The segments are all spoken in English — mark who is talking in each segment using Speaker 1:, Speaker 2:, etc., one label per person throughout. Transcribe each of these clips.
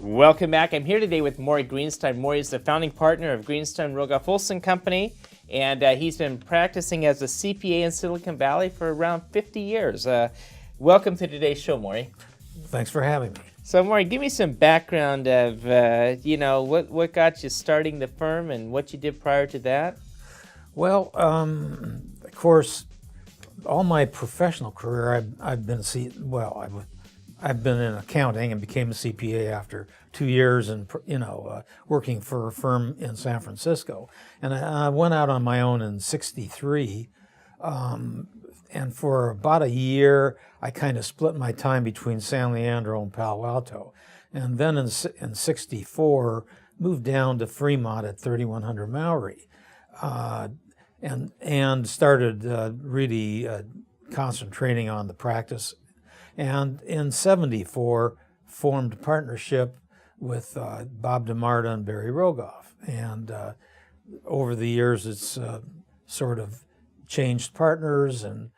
Speaker 1: Welcome back. I'm here today with Morey Greenstein. Morey is the founding partner of Greenstein Rogoff Olson Company, and he's been practicing as a CPA in Silicon Valley for around 50 years. Welcome to today's show, Morey.
Speaker 2: Thanks for having me.
Speaker 1: So, Morey, give me some background of, what got you starting the firm and what you did prior to that.
Speaker 2: Well, of course, all my professional career, I've been I've been in accounting and became a CPA after 2 years and working for a firm in San Francisco. And I went out on my own in '63, and for about a year, I kind of split my time between San Leandro and Palo Alto. And then in '64, moved down to Fremont at 3100 Maury, and started really concentrating on the practice. And in '74, formed a partnership with Bob DeMarta and Barry Rogoff. And over the years, it's sort of changed partners and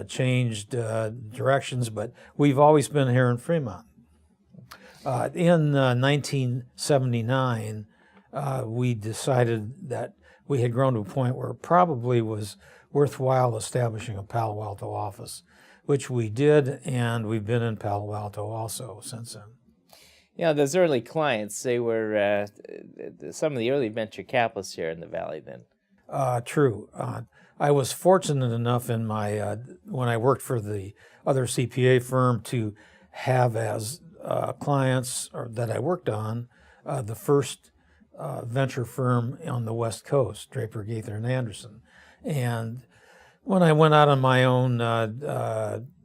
Speaker 2: changed directions, but we've always been here in Fremont. In 1979, we decided that we had grown to a point where it probably was worthwhile establishing a Palo Alto office, which we did, and we've been in Palo Alto also since then.
Speaker 1: Yeah, those early clients, they were some of the early venture capitalists here in the Valley then.
Speaker 2: True. I was fortunate enough in my when I worked for the other CPA firm to have as clients that I worked on the first venture firm on the West Coast, Draper, Gaither and Anderson. And when I went out on my own,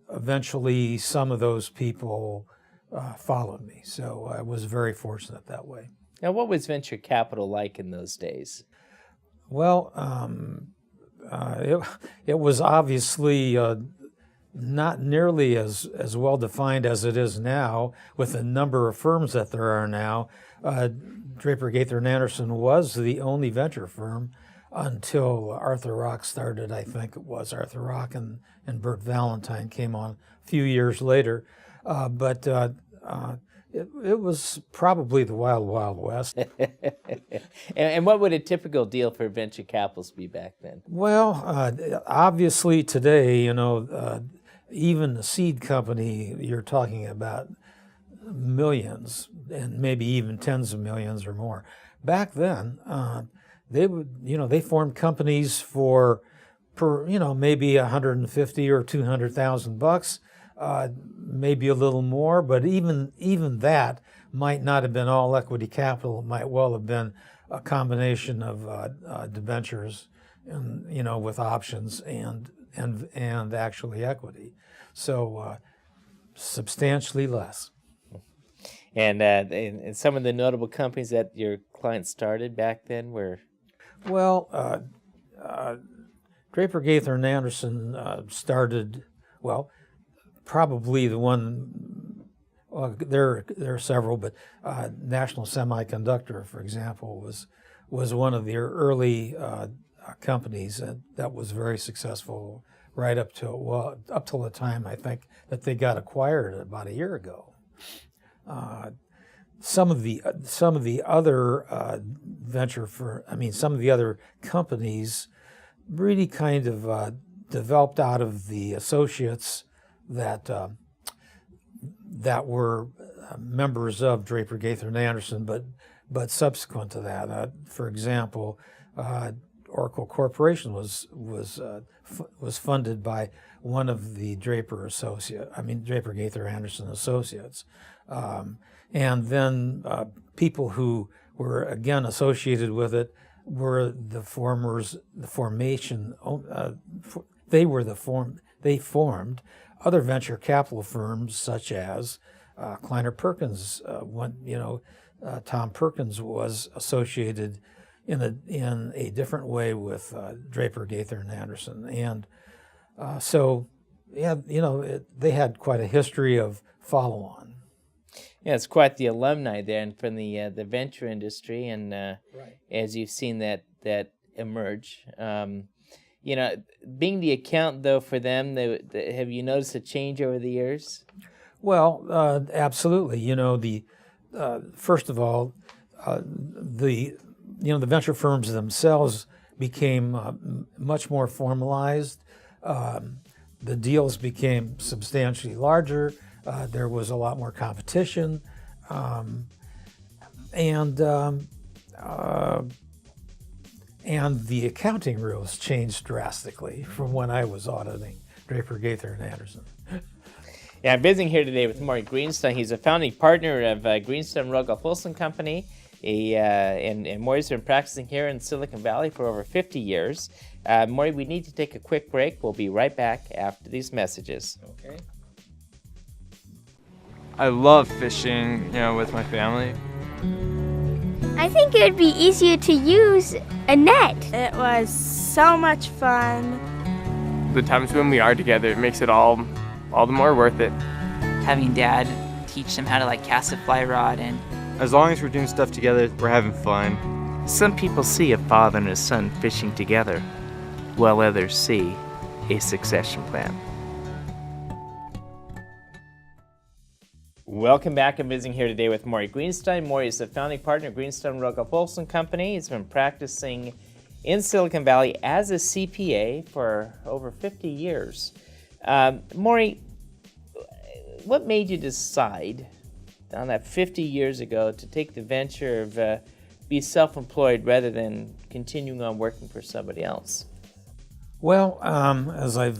Speaker 2: eventually some of those people followed me. So I was very fortunate that way.
Speaker 1: Now, what was venture capital like in those days?
Speaker 2: Well, it was obviously not nearly as well defined as it is now with the number of firms that there are now. Draper, Gaither and Anderson was the only venture firm until Arthur Rock started. I think it was Arthur Rock and Bert Valentine came on a few years later. But it was probably the wild, wild west.
Speaker 1: And what would a typical deal for venture capitalists be back then?
Speaker 2: Well, obviously today, even a seed company, you're talking about millions and maybe even tens of millions or more. Back then, they formed companies for maybe 150 or 200,000 bucks, maybe a little more, but even that might not have been all equity capital. It might well have been a combination of debentures and with options and actually equity. So substantially less.
Speaker 1: And some of the notable companies that your clients started back then were?
Speaker 2: Well, Draper, Gaither and Anderson started, probably the one, there are several, but National Semiconductor, for example, was one of the early companies that was very successfher right up till the time I think that they got acquired about a year ago. Some of the other some of the other companies really kind of developed out of the associates that were members of Draper, Gaither and Anderson, but subsequent to that, for example, Oracle Corporation was funded by one of the Draper Gaither Anderson associates, and then people who were again associated with it were they formed other venture capital firms such as Kleiner Perkins. Tom Perkins was associated in a different way with Draper, Gaither and Anderson, and they had quite a history of follow-on.
Speaker 1: Yeah, it's quite the alumni then from the venture industry, and right. As you've seen that emerge, being the accountant though for them, have you noticed a change over the years?
Speaker 2: Well, absolutely. first of all, the venture firms themselves became much more formalized. The deals became substantially larger. There was a lot more competition, and the accounting rules changed drastically from when I was auditing Draper, Gaither, and Anderson.
Speaker 1: Yeah, I'm visiting here today with Morey Greenstein. He's a founding partner of Greenstein Rogoff Wilson Company. And Morey's been practicing here in Silicon Valley for over 50 years. Morey, we need to take a quick break. We'll be right back after these messages.
Speaker 2: Okay.
Speaker 3: I love fishing, with my family.
Speaker 4: I think it would be easier to use a net.
Speaker 5: It was so much fun.
Speaker 3: The times when we are together, it makes it all the more worth it.
Speaker 6: Having Dad teach them how to cast a fly rod, and
Speaker 7: as long as we're doing stuff together, we're having fun.
Speaker 8: Some people see a father and a son fishing together, while others see a succession plan.
Speaker 1: Welcome back. I'm visiting here today with Morey Greenstein. Morey is the founding partner of Greenstein Rogoff Wilson Company. He's been practicing in Silicon Valley as a CPA for over 50 years. Morey, what made you decide on that 50 years ago to take the venture of be self-employed rather than continuing on working for somebody else?
Speaker 2: Well, as I've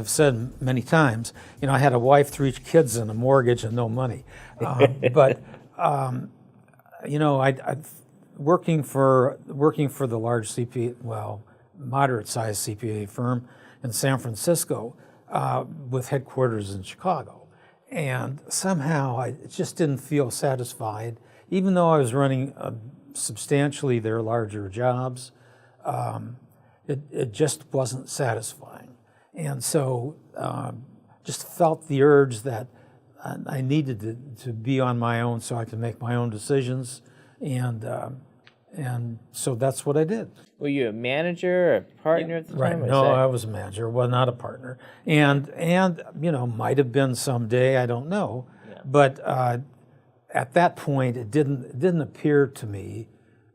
Speaker 2: said many times, I had a wife, 3 kids, and a mortgage, and no money. But working for the large CPA, moderate-sized CPA firm in San Francisco, with headquarters in Chicago, and somehow I just didn't feel satisfied, even though I was running substantially their larger jobs. It just wasn't satisfying. And so just felt the urge that I needed to be on my own so I could make my own decisions. And so that's what I did.
Speaker 1: Were you a manager or a partner at the time?
Speaker 2: Right. No, I was a manager, well, not a partner. And might have been someday, I don't know. Yeah. But at that point, it didn't appear to me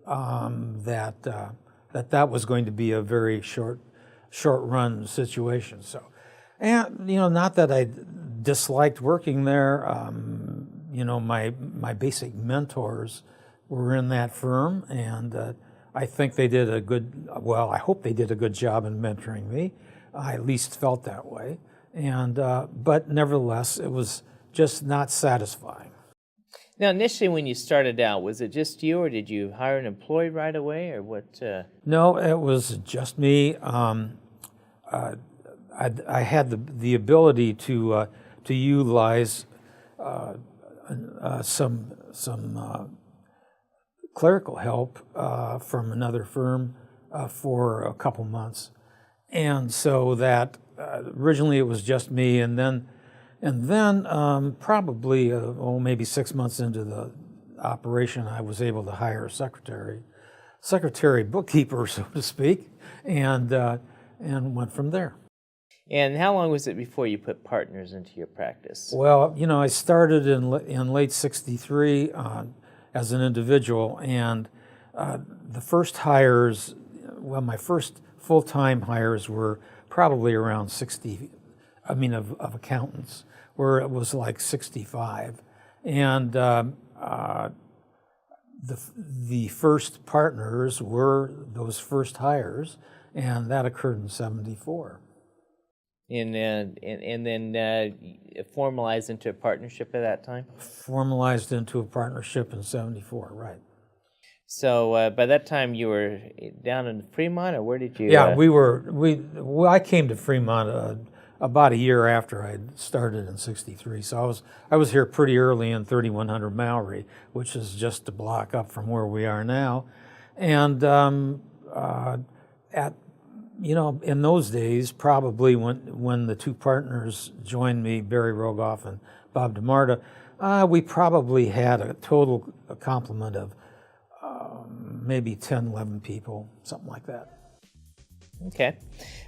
Speaker 2: that was going to be a very short run situation. So, and not that I disliked working there. My basic mentors were in that firm, and I think they did I hope they did a good job in mentoring me. I at least felt that way. And but nevertheless, it was just not satisfying.
Speaker 1: Now, initially when you started out, was it just you, or did you hire an employee right away, or what?
Speaker 2: No, it was just me. I had the ability to utilize some clerical help from another firm for a couple months, and so that originally it was just me, and then probably maybe 6 months into the operation, I was able to hire a secretary bookkeeper, so to speak, and went from there.
Speaker 1: And how long was it before you put partners into your practice?
Speaker 2: Well, I started in late '63 as an individual, and the first hires, my first full-time hires were probably around 60, of accountants, where it was like 65. And the first partners were those first hires, and that occurred in '74.
Speaker 1: And then formalized into a partnership at that time?
Speaker 2: Formalized into a partnership in '74, right.
Speaker 1: So by that time you were down in Fremont, or where did you?
Speaker 2: Yeah, I came to Fremont about a year after I started in '63. So I was here pretty early in 3100 Mallory, which is just a block up from where we are now. And in those days, probably when the 2 partners joined me, Barry Rogoff and Bob DeMarta, we probably had a total complement of maybe 10, 11 people, something like that.
Speaker 1: Okay.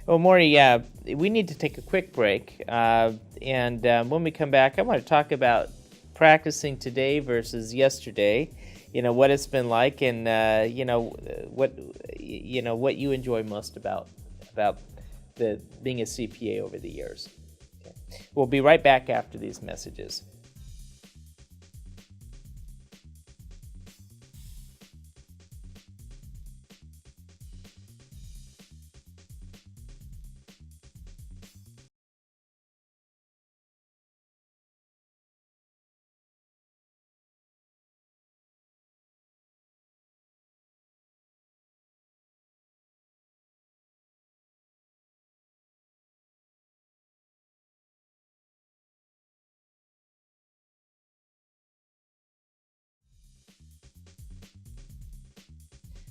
Speaker 1: Well, Morey, we need to take a quick break. And when we come back, I want to talk about practicing today versus yesterday, what it's been like, and what you enjoy most about being a CPA over the years. Okay. We'll be right back after these messages.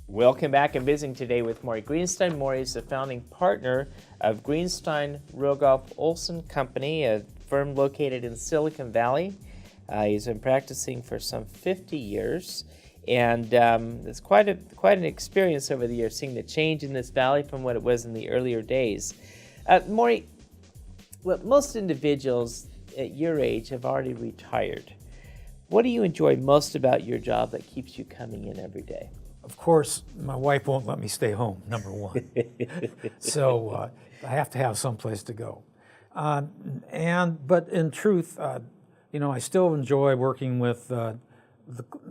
Speaker 1: Welcome back. I'm visiting today with Morey Greenstein. Morey is the founding partner of Greenstein, Rogoff, Olson Company, a firm located in Silicon Valley. He's been practicing for some 50 years, and it's quite an experience over the years, seeing the change in this valley from what it was in the earlier days. Morey, well, most individuals at your age have already retired. What do you enjoy most about your job that keeps you coming in every day?
Speaker 2: Of course, my wife won't let me stay home, number one. So I have to have someplace to go. But in truth, I still enjoy working with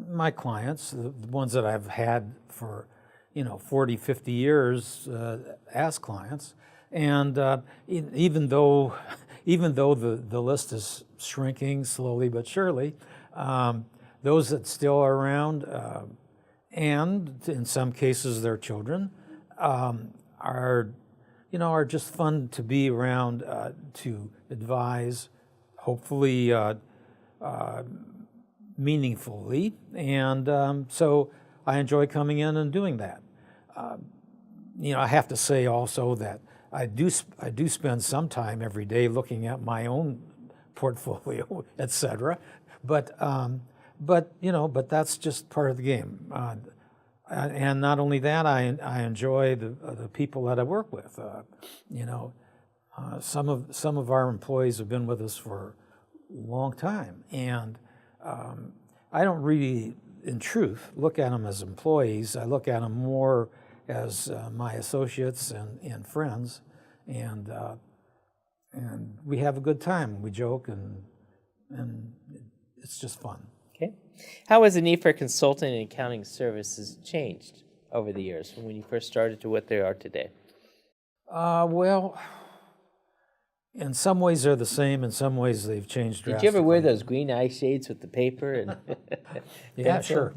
Speaker 2: my clients, the ones that I've had for 40, 50 years as clients. And even though the list is shrinking slowly but surely, those that still are around, and in some cases their children, are just fun to be around, to advise, hopefully meaningfully, and so I enjoy coming in and doing that. I have to say also that I do spend some time every day looking at my own portfolio, etc. But that's just part of the game. And not only that, I enjoy the people that I work with. Some of our employees have been with us for a long time, and I don't really, in truth, look at them as employees. I look at them more as my associates and friends, and we have a good time. We joke, and it's just fun.
Speaker 1: Okay. How has the need for consulting and accounting services changed over the years from when you first started to what they are today?
Speaker 2: Well, in some ways they're the same. In some ways they've changed drastically.
Speaker 1: Did you ever wear those green eye shades with the paper? And
Speaker 2: yeah, sure.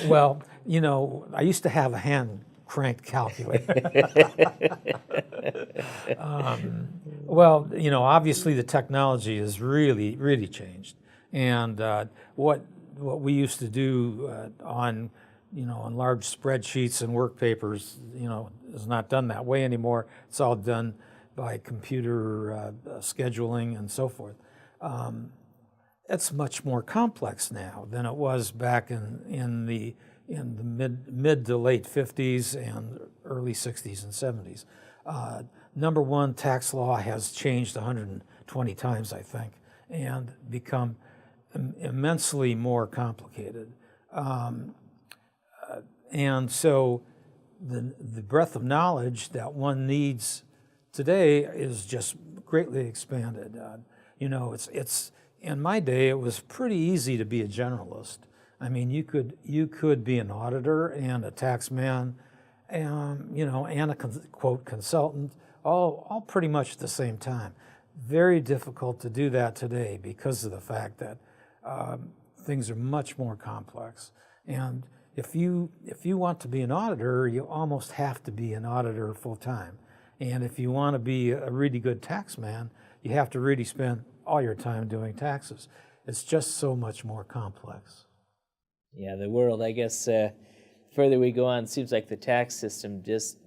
Speaker 2: Well, I used to have a hand cranked calculator. Well, obviously the technology has really, really changed. And what we used to do on large spreadsheets and work papers, is not done that way anymore. It's all done by computer scheduling and so forth. It's much more complex now than it was back in the mid to late 50s and early 60s and 70s. Number one, tax law has changed 120 times, I think, and become immensely more complicated. And so the breadth of knowledge that one needs today is just greatly expanded. It's in my day, it was pretty easy to be a generalist. I mean, you could be an auditor and a tax man, and and a quote consultant, all pretty much at the same time. Very difficult to do that today because of the fact that things are much more complex. And if you want to be an auditor, you almost have to be an auditor full time. And if you want to be a really good tax man, you have to really spend all your time doing taxes. It's just so much more complex.
Speaker 1: Yeah, the world, I guess, further we go on, it seems like the tax system just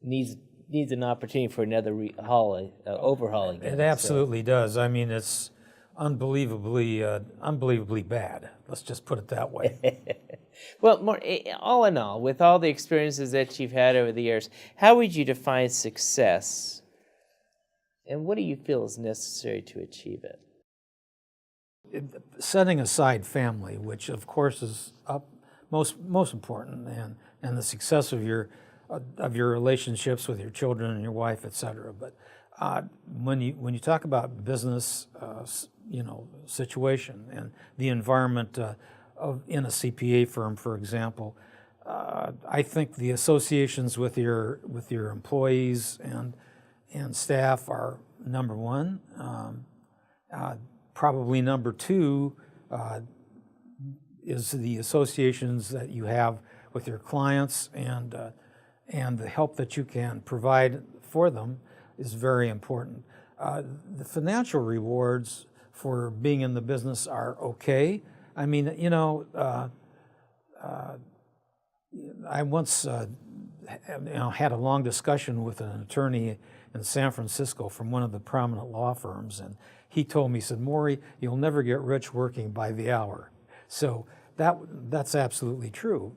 Speaker 1: needs an opportunity for another overhaul again.
Speaker 2: It absolutely does. I mean, it's unbelievably bad. Let's just put it that way.
Speaker 1: Well, all in all, with all the experiences that you've had over the years, how would you define success, and what do you feel is necessary to achieve it?
Speaker 2: Setting aside family, which of course is most important, and the success of your relationships with your children and your wife, etc. But when you talk about business, situation and the environment in a CPA firm, for example, I think the associations with your employees and staff are number one. Probably number two is the associations that you have with your clients, and the help that you can provide for them is very important. The financial rewards for being in the business are okay. I mean, I once had a long discussion with an attorney in San Francisco from one of the prominent law firms, and he told me, he said, "Morey, you'll never get rich working by the hour." So that's absolutely true.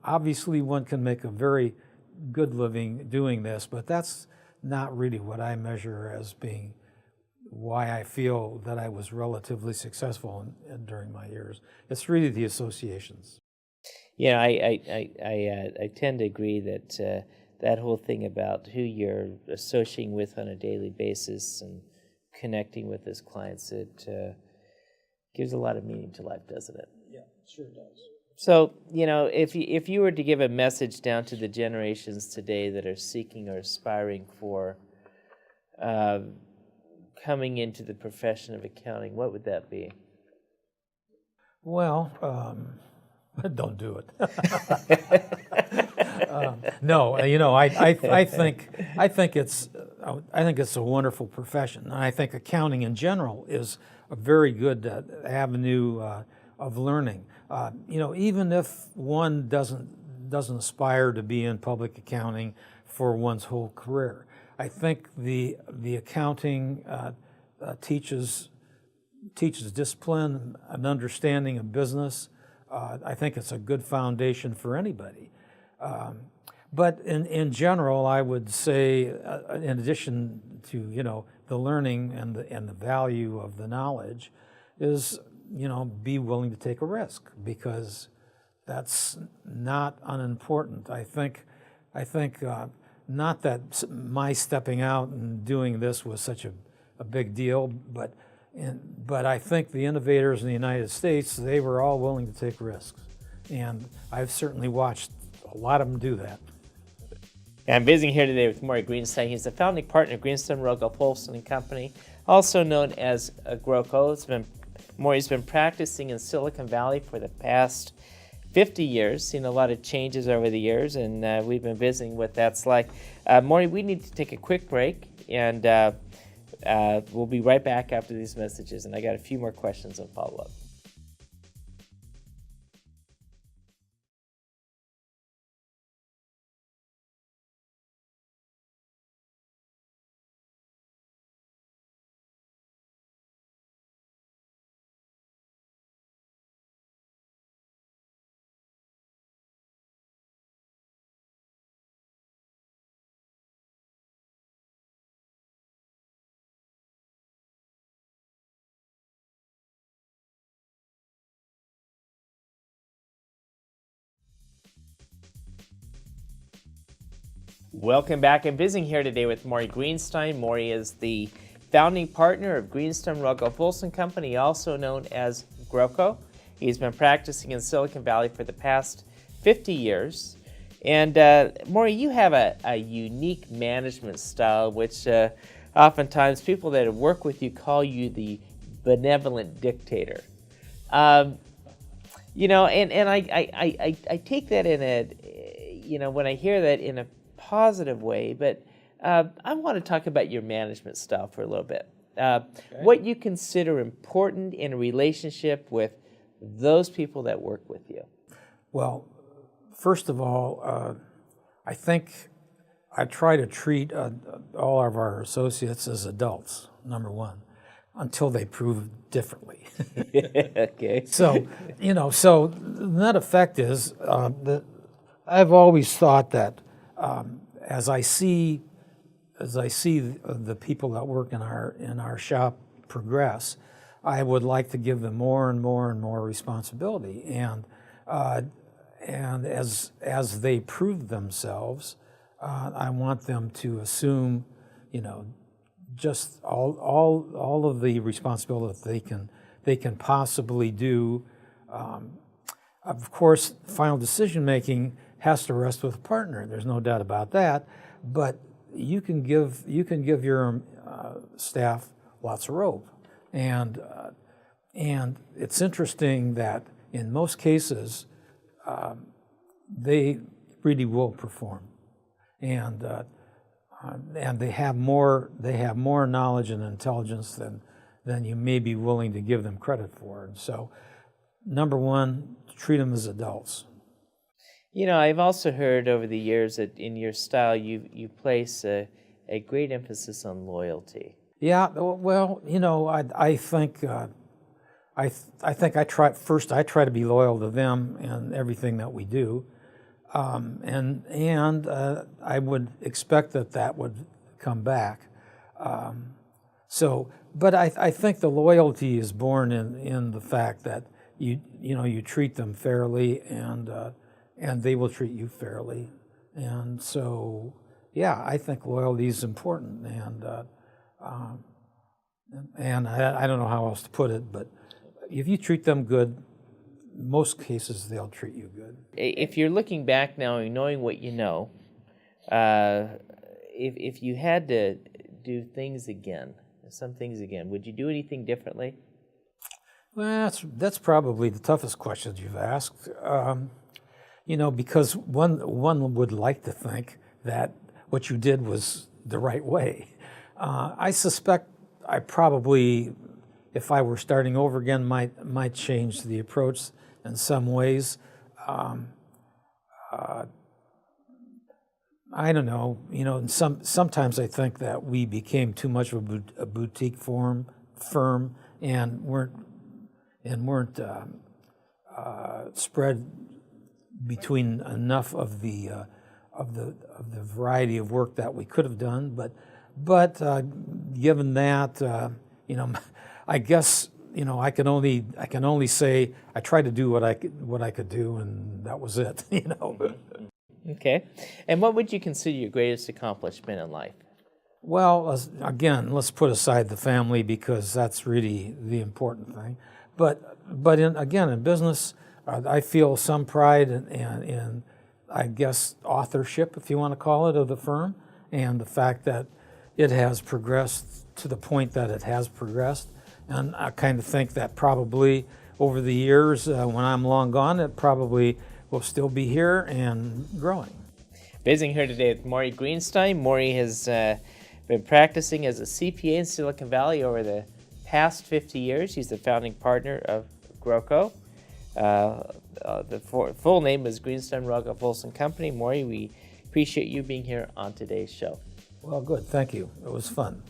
Speaker 2: Obviously, one can make a very good living doing this, but that's not really what I measure as being why I feel that I was relatively successful during my years. It's really the associations.
Speaker 1: Yeah, I tend to agree that that whole thing about who you're associating with on a daily basis and connecting with his clients, it gives a lot of meaning to life, doesn't it?
Speaker 2: Yeah, it sure does.
Speaker 1: So, if you were to give a message down to the generations today that are seeking or aspiring for coming into the profession of accounting, what would that be?
Speaker 2: Well, don't do it. No, I think it's a wonderful profession, and I think accounting in general is a very good avenue of learning. Even if one doesn't aspire to be in public accounting for one's whole career, I think the accounting teaches discipline, an understanding of business. I think it's a good foundation for anybody. But in general, I would say, in addition to the learning and the value of the knowledge, is be willing to take a risk, because that's not unimportant. I think not that my stepping out and doing this was such a big deal, but I think the innovators in the United States, they were all willing to take risks, and I've certainly watched a lot of them do that.
Speaker 1: I'm visiting here today with Morey Greenstein. He's the founding partner of Greenstein, Roga, Folsom & Company, also known as GROCO. Morey's been practicing in Silicon Valley for the past 50 years, seen a lot of changes over the years, and we've been visiting what that's like. Morey, we need to take a quick break, and we'll be right back after these messages, and I got a few more questions and follow-up. Welcome back. I'm visiting here today with Morey Greenstein. Morey is the founding partner of Greenstein, Roga, Folsom Company, also known as GROCO. He's been practicing in Silicon Valley for the past 50 years. And Morey, you have a unique management style, which oftentimes people that work with you call you the benevolent dictator. And I take that in a, when I hear that in a positive way, but I want to talk about your management style for a little bit. Okay. What you consider important in a relationship with those people that work with you?
Speaker 2: Well, first of all, I think I try to treat all of our associates as adults, number one, until they prove differently.
Speaker 1: Okay.
Speaker 2: So the net effect is that I've always thought that as I see the people that work in our shop progress, I would like to give them more and more and more responsibility. And as they prove themselves, I want them to assume, just all of the responsibility that they can possibly do. Of course, final decision making has to rest with a partner. There's no doubt about that. But you can give your staff lots of rope, and it's interesting that in most cases they really will perform, and they have more knowledge and intelligence than you may be willing to give them credit for. And so, number one, treat them as adults.
Speaker 1: I've also heard over the years that in your style you place a great emphasis on loyalty.
Speaker 2: Yeah, well, I think I try to be loyal to them and everything that we do, and I would expect that would come back. But I think the loyalty is born in the fact that you treat them fairly, and they will treat you fairly. And so, yeah, I think loyalty is important, and I don't know how else to put it, but if you treat them good, most cases they'll treat you good.
Speaker 1: If you're looking back now and knowing what you know, if you had to do some things again, would you do anything differently?
Speaker 2: Well, that's probably the toughest question you've asked. Because one would like to think that what you did was the right way. I suspect I probably, if I were starting over again, might change the approach in some ways. I don't know. Sometimes I think that we became too much of a boutique firm and weren't spread between enough of the variety of work that we could have done. But given that, I guess I can only say I tried to do what I could do, and that was it.
Speaker 1: Okay. And what would you consider your greatest accomplishment in life?
Speaker 2: Well, again, let's put aside the family because that's really the important thing. But in business, I feel some pride in I guess authorship, if you want to call it, of the firm, and the fact that it has progressed to the point that it has progressed. And I kind of think that probably over the years, when I'm long gone, it probably will still be here and growing.
Speaker 1: Visiting here today with Morey Greenstein. Morey has been practicing as a CPA in Silicon Valley over the past 50 years. He's the founding partner of GROCO. The full name is Greenstein Rogoff Olson Company. Morey, we appreciate you being here on today's show.
Speaker 2: Well, good. Thank you. It was fun.